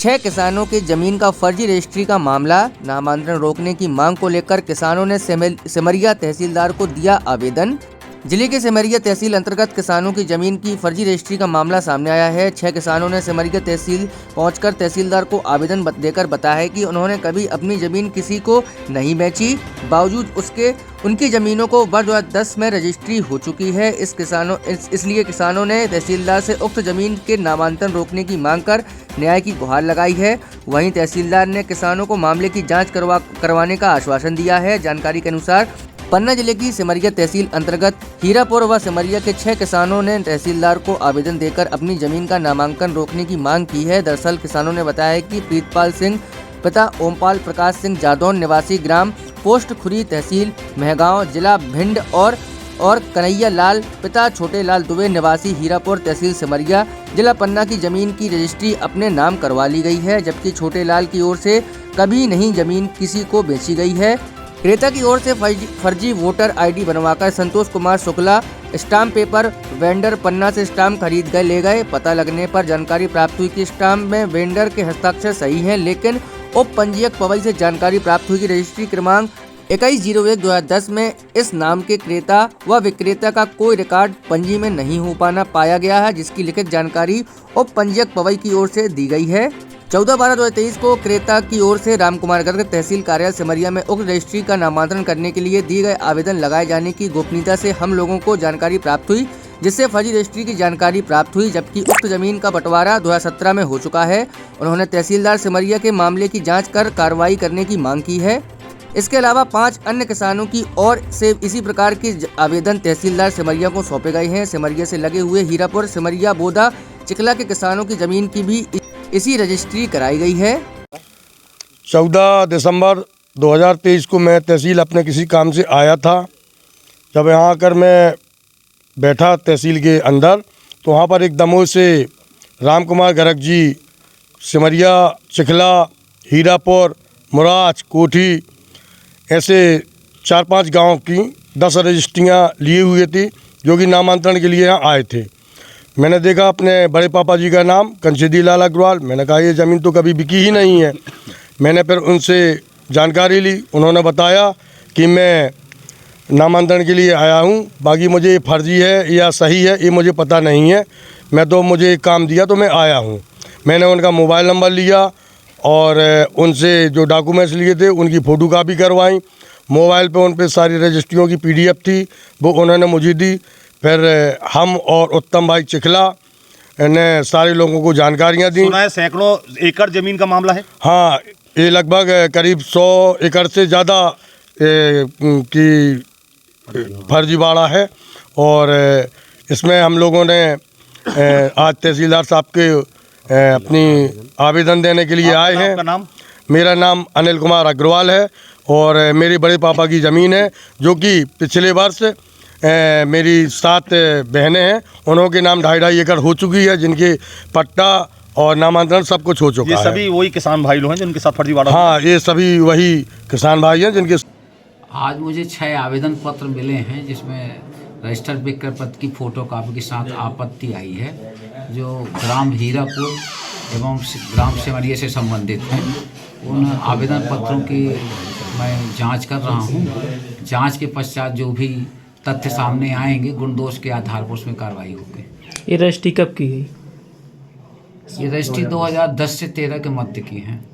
6 किसानों की जमीन का फर्जी रजिस्ट्री का मामला। नामांतरण रोकने की मांग को लेकर किसानों ने सिमरिया तहसीलदार को दिया आवेदन। जिले के सिमरिया तहसील अंतर्गत किसानों की जमीन की फर्जी रजिस्ट्री का मामला सामने आया है। 6 किसानों ने सिमरिया तहसील पहुंचकर तहसीलदार को आवेदन देकर बताया है कि उन्होंने कभी अपनी जमीन किसी को नहीं बेची, बावजूद उसके उनकी जमीनों को वर्ष 2010 में रजिस्ट्री हो चुकी है। इसलिए किसानों ने तहसीलदार से उक्त जमीन के नामांतरण रोकने की मांग कर न्याय की गुहार लगाई है। वहीं तहसीलदार ने किसानों को मामले की जांच करवाने का आश्वासन दिया है। जानकारी के अनुसार पन्ना जिले की सिमरिया तहसील अंतर्गत हीरापुर व सिमरिया के 6 किसानों ने तहसीलदार को आवेदन देकर अपनी जमीन का नामांकन रोकने की मांग की है। दरअसल किसानों ने बताया कि प्रीतपाल सिंह पिता ओमपाल प्रकाश सिंह जादौन निवासी ग्राम पोस्ट खुरी तहसील महगांव जिला भिंड और कन्हैया लाल पिता छोटे लाल दुबे निवासी हीरापुर तहसील सिमरिया जिला पन्ना की जमीन की रजिस्ट्री अपने नाम करवा ली गई है, जबकि छोटे लाल की ओर से कभी नहीं जमीन किसी को बेची गई है। क्रेता की ओर से फर्जी वोटर आईडी बनवाकर Santosh Kumar Shukla stamp paper vendor Panna से स्टाम्प खरीद कर ले गए। पता लगने पर जानकारी प्राप्त हुई कि स्टाम्प में वेंडर के हस्ताक्षर सही हैं, लेकिन उप पंजीयक पवई से जानकारी प्राप्त हुई कि रजिस्ट्री क्रमांक 2101/2010 में इस नाम के क्रेता व विक्रेता का कोई रिकॉर्ड पंजी में नहीं हो पाया गया है, जिसकी लिखित जानकारी उप पंजीयक पवई की ओर से दी गई है। 14/12/2023 को क्रेता की ओर से रामकुमार गर्ग तहसील कार्यालय सिमरिया में उक्त रजिस्ट्री का नामांतरण करने के लिए दिए गए आवेदन लगाए जाने की गोपनीयता से हम लोगों को जानकारी प्राप्त हुई, जिससे फर्जी रजिस्ट्री की जानकारी प्राप्त हुई, जबकि उक्त जमीन का बंटवारा 2017 में हो चुका है। उन्होंने तहसीलदार सिमरिया के मामले की जाँच कर कार्रवाई करने की मांग की है। इसके अलावा 5 अन्य किसानों की ओर से इसी प्रकार के आवेदन तहसीलदार सिमरिया को सौंपे गए हैं। सिमरिया से लगे हुए हीरापुर सिमरिया बोदा चिकला के किसानों की जमीन की भी इसी रजिस्ट्री कराई गई है। 14 दिसंबर 2023 को मैं तहसील अपने किसी काम से आया था। जब यहाँ आकर मैं बैठा तहसील के अंदर, तो वहाँ पर एक दमोह से रामकुमार गर्ग जी सिमरिया चिखला हीरापुर मुराज कोठी ऐसे 4-5 गांव की 10 रजिस्ट्रियाँ लिए हुए थी, जो कि नामांतरण के लिए यहाँ आए थे। मैंने देखा अपने बड़े पापा जी का नाम कंचेदी लाल अग्रवाल। मैंने कहा ये ज़मीन तो कभी बिकी ही नहीं है। मैंने फिर उनसे जानकारी ली। उन्होंने बताया कि मैं नामांतरण के लिए आया हूँ, बाकी मुझे ये फर्जी है या सही है ये मुझे पता नहीं है। मुझे एक काम दिया तो मैं आया हूँ। मैंने उनका मोबाइल नंबर लिया और उनसे जो डॉक्यूमेंट्स लिए थे उनकी फ़ोटोकॉपी करवाई। मोबाइल पे उन पे सारी रजिस्ट्रियों की PDF थी, वो उन्होंने मुझे दी। फिर हम और उत्तम भाई चिखला ने सारे लोगों को जानकारियाँ दी। सुना है सैकड़ों एकड़ ज़मीन का मामला है। हाँ, ये लगभग करीब 100 एकड़ से ज़्यादा की फर्जीवाड़ा है। और इसमें हम लोगों ने आज तहसीलदार साहब के अपनी आवेदन देने के लिए आए हैं। आपका नाम? मेरा नाम अनिल कुमार अग्रवाल है और मेरे बड़े पापा की ज़मीन है, जो कि पिछले वर्ष मेरी 7 बहनें हैं, उन्हों के नाम 2.5 एकड़ हो चुकी है, जिनके पट्टा और नामांतरण सब कुछ हो चुका है। ये सभी वही किसान भाई लोग हैं जिनके साथ फर्जीवाड़ा? हाँ, ये सभी वही किसान भाई हैं जिनके। आज मुझे 6 आवेदन पत्र मिले हैं, जिसमें रजिस्टर्ड विक्रय पत्र की फोटोकॉपी के साथ आपत्ति आई है, जो ग्राम हीरापुर एवं ग्राम सिमरिया से संबंधित हैं। उन आवेदन पत्रों की मैं जांच कर रहा हूं। जांच के पश्चात जो भी तथ्य सामने आएंगे, गुण दोष के आधार पर उसमें कार्रवाई होगी। ये रजिस्ट्री कब की गई? ये रजिस्ट्री 2010 से 13 के मध्य की है।